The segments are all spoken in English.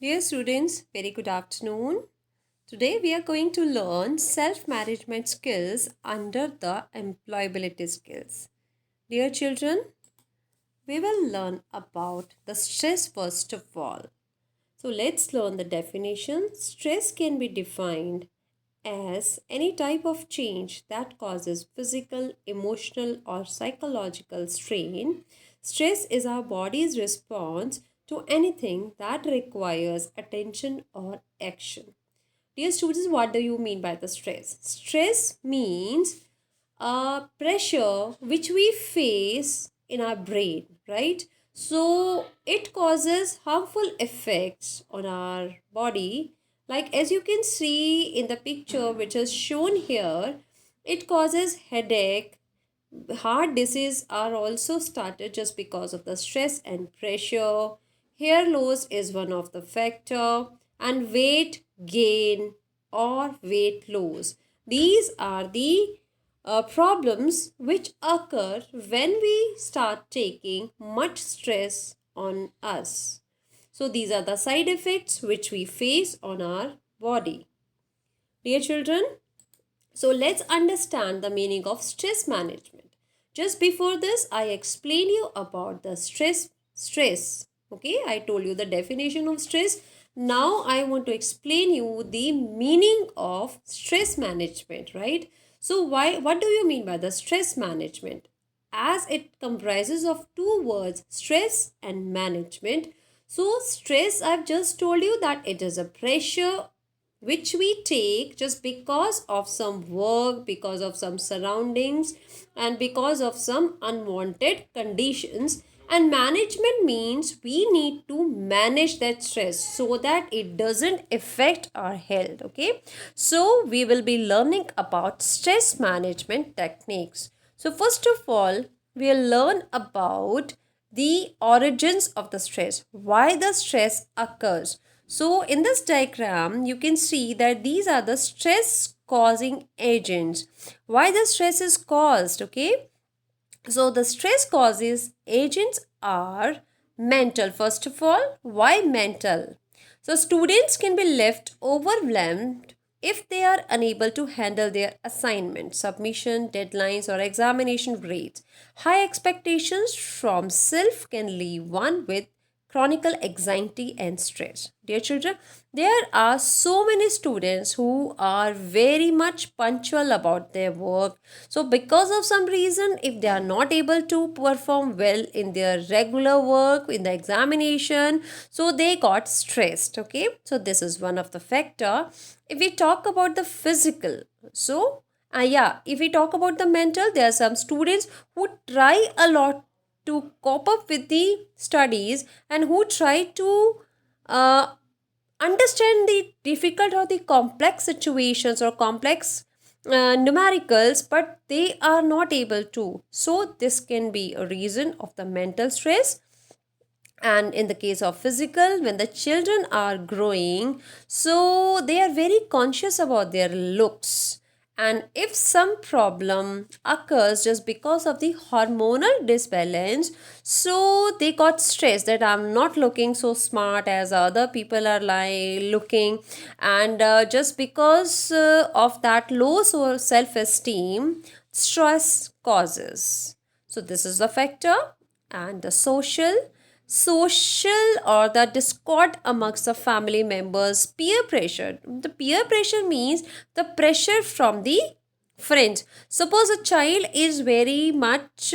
Dear students, very good afternoon. Today we are going to learn self-management skills under the employability skills. Dear children, we will learn about the stress first of all. So let's learn the definition. Stress can be defined as any type of change that causes physical, emotional, or psychological strain. Stress is our body's response to anything that requires attention or action. Dear students, what do you mean by the stress? Stress means pressure which we face in our brain, right? So it causes harmful effects on our body. Like as you can see in the picture which is shown here, it causes headache. Heart disease are also started just because of the stress and pressure. Hair loss is one of the factor, and weight gain or weight loss. These are the problems which occur when we start taking much stress on us. So these are the side effects which we face on our body. Dear children, so let's understand the meaning of stress management. Just before this, I explained you about the stress. Okay, I told you the definition of stress. Now I want to explain you the meaning of stress management, right? So what do you mean by the stress management? As it comprises of two words, stress and management. So stress, I've just told you that it is a pressure which we take just because of some work, because of some surroundings, and because of some unwanted conditions. And management means we need to manage that stress so that it doesn't affect our health. Okay, so we will be learning about stress management techniques. So, first of all, we'll learn about the origins of the stress, why the stress occurs. So in this diagram, you can see that these are the stress causing agents. Why the stress is caused, okay? So the stress causes agents are mental. First of all, why mental? So students can be left overwhelmed if they are unable to handle their assignment, submission, deadlines, or examination grades. High expectations from self can leave one with chronic anxiety and stress. Dear children, there are so many students who are very much punctual about their work. So, because of some reason, if they are not able to perform well in their regular work, in the examination, so they got stressed. Okay, so this is one of the factor. If we talk about the physical, so if we talk about the mental, there are some students who try a lot to cope up with the studies and who try to uh, understand the difficult or the complex situations or complex numericals, but they are not able to. So this can be a reason of the mental stress. And in the case of physical, when the children are growing, so they are very conscious about their looks, and if some problem occurs just because of the hormonal disbalance, so they got stressed that I'm not looking so smart as other people are like looking. And just because of that low self esteem, stress causes. So this is the factor. And the social or the discord amongst the family members, peer pressure. The peer pressure means the pressure from the friends. Suppose a child is very much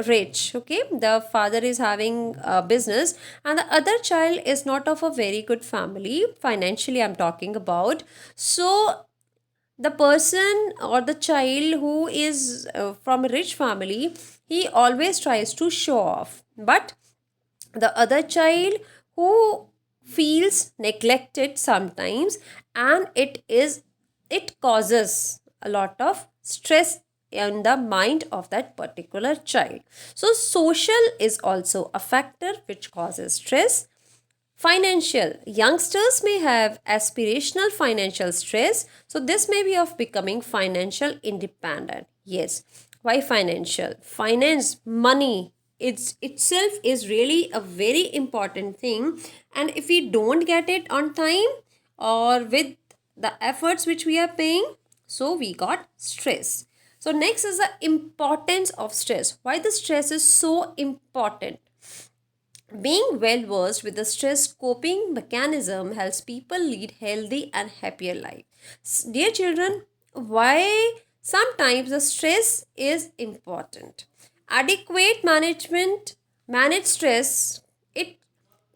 rich, okay, the father is having a business, and the other child is not of a very good family financially, I'm talking about. So the person or the child who is from a rich family, he always tries to show off, but the other child who feels neglected sometimes, and it causes a lot of stress in the mind of that particular child. So social is also a factor which causes stress. Financial. Youngsters may have aspirational financial stress. So, this may be of becoming financial independent. Yes. Why financial? Finance, money it's itself is really a very important thing, and if we don't get it on time or with the efforts which we are paying, so we got stress. So next is the importance of stress. Why the stress is so important? Being well versed with the stress coping mechanism helps people lead healthy and happier life. Dear children, why sometimes the stress is important? Adequate manage stress, it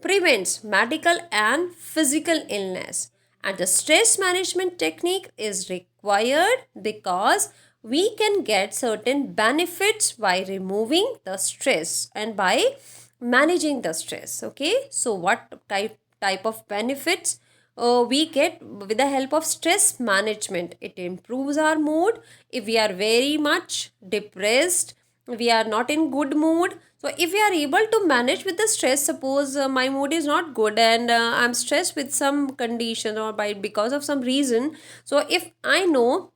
prevents medical and physical illness. And the stress management technique is required because we can get certain benefits by removing the stress and by managing the stress. Okay, so what type of benefits we get with the help of stress management? It improves our mood. If we are very much depressed, we are not in good mood, so if we are able to manage with the stress, suppose my mood is not good and I'm stressed with some condition or by because of some reason, so if I know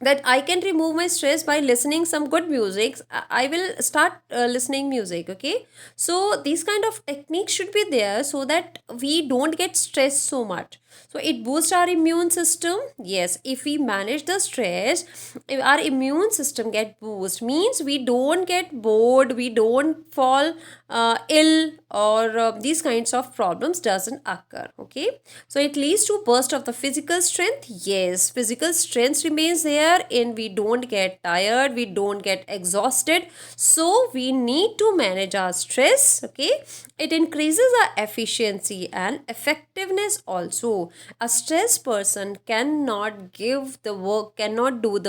that I can remove my stress by listening some good music, I will start listening music. Okay, so these kind of techniques should be there so that we don't get stressed so much. So it boosts our immune system. Yes, if we manage the stress, if our immune system get boost, means we don't get bored, we don't fall ill, or these kinds of problems doesn't occur. Okay, so it leads to burst of the physical strength. Yes, physical strength remains there and we don't get tired, we don't get exhausted, so we need to manage our stress. Okay, it increases our efficiency and effectiveness also. A stressed person cannot do the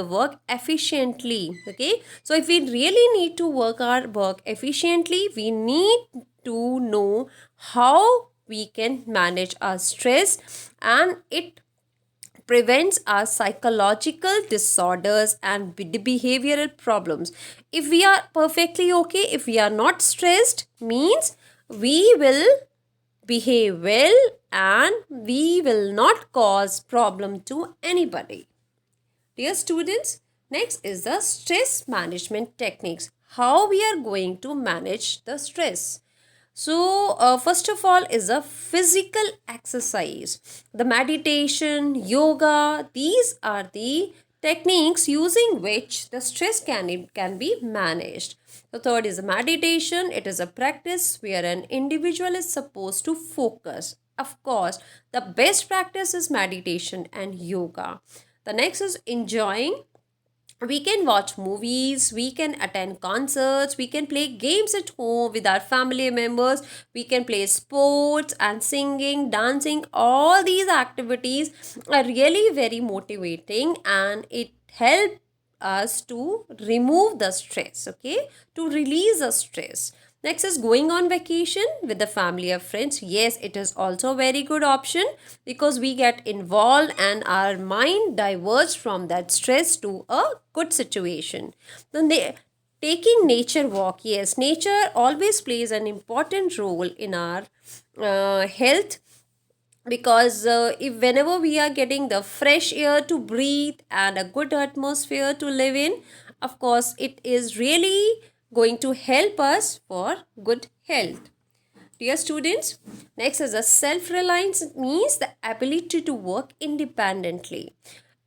work efficiently. Okay, so if we really need to work our work efficiently, we need to know how we can manage our stress, and it prevents our psychological disorders and behavioral problems. If we are perfectly okay, if we are not stressed, means we will behave well and we will not cause problem to anybody. Dear students, next is the stress management techniques. How we are going to manage the stress. So, first of all is a physical exercise. The meditation, yoga, these are the techniques using which the stress can be managed. The third is meditation. It is a practice where an individual is supposed to focus. Of course, the best practice is meditation and yoga. The next is enjoying. We can watch movies, we can attend concerts, we can play games at home with our family members, we can play sports and singing, dancing. All these activities are really very motivating and it helps us to remove the stress. Okay, to release the stress. Next is going on vacation with the family or friends. Yes, it is also a very good option because we get involved and our mind diverts from that stress to a good situation. Then taking nature walk. Yes, nature always plays an important role in our health, because if whenever we are getting the fresh air to breathe and a good atmosphere to live in, of course it is really going to help us for good health. Dear students, next is a self-reliance. It means the ability to work independently.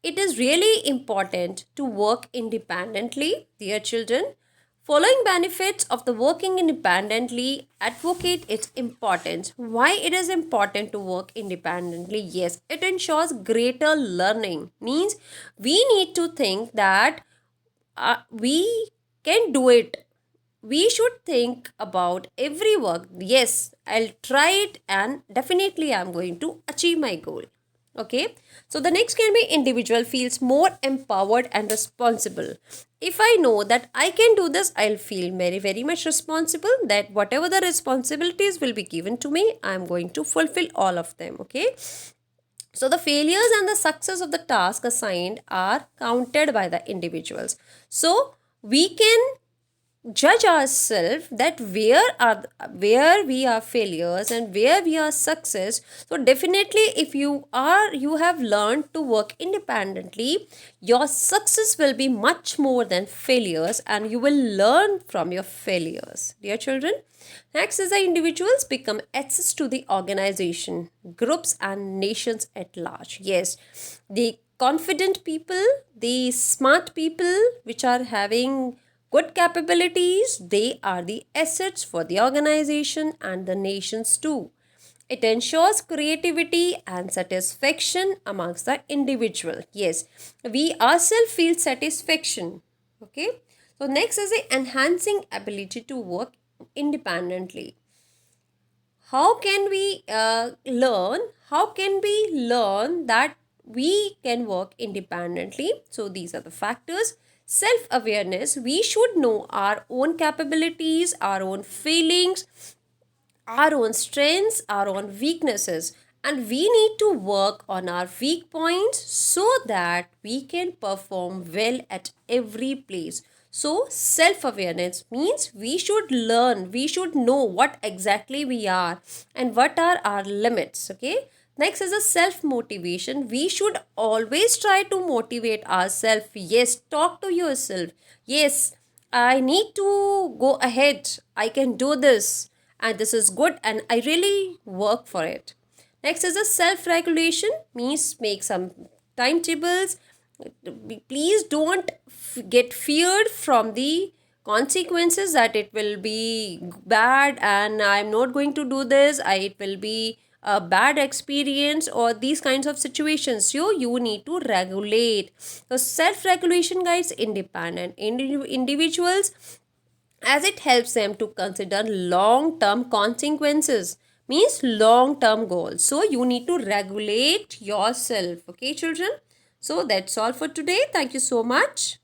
It is really important to work independently, dear children. Following benefits of the working independently advocate its importance. Why it is important to work independently? Yes, it ensures greater learning. Means we need to think that we can do it. We should think about every work. Yes, I'll try it and definitely I'm going to achieve my goal. Okay, so the next can be individual feels more empowered and responsible. If I know that I can do this, I'll feel very much responsible, that whatever the responsibilities will be given to me, I'm going to fulfill all of them. Okay, so the failures and the success of the task assigned are counted by the individuals. So we can judge ourselves that where we are failures and where we are success. So definitely, if you have learned to work independently, your success will be much more than failures, and you will learn from your failures, dear children. Next is the individuals become access to the organization, groups and nations at large. Yes, the confident people, the smart people which are having good capabilities, they are the assets for the organization and the nations too. It ensures creativity and satisfaction amongst the individual. Yes, we ourselves feel satisfaction. Okay. So next is the enhancing ability to work independently. How can we learn? How can we learn that we can work independently? So these are the factors. Self awareness, we should know our own capabilities, our own feelings, our own strengths, our own weaknesses, and we need to work on our weak points so that we can perform well at every place. So, self awareness means we should learn, we should know what exactly we are and what are our limits. Okay. Next is a self motivation. We should always try to motivate ourselves. Yes, talk to yourself. Yes, I need to go ahead. I can do this, and this is good, and I really work for it. Next is a self regulation, means make some timetables. Please don't get feared from the consequences that it will be bad and I'm not going to do this, it will be a bad experience or these kinds of situations. So you need to regulate. So self regulation guides independent individuals as it helps them to consider long term consequences, means long term goals. So you need to regulate yourself. Okay children, so that's all for today. Thank you so much.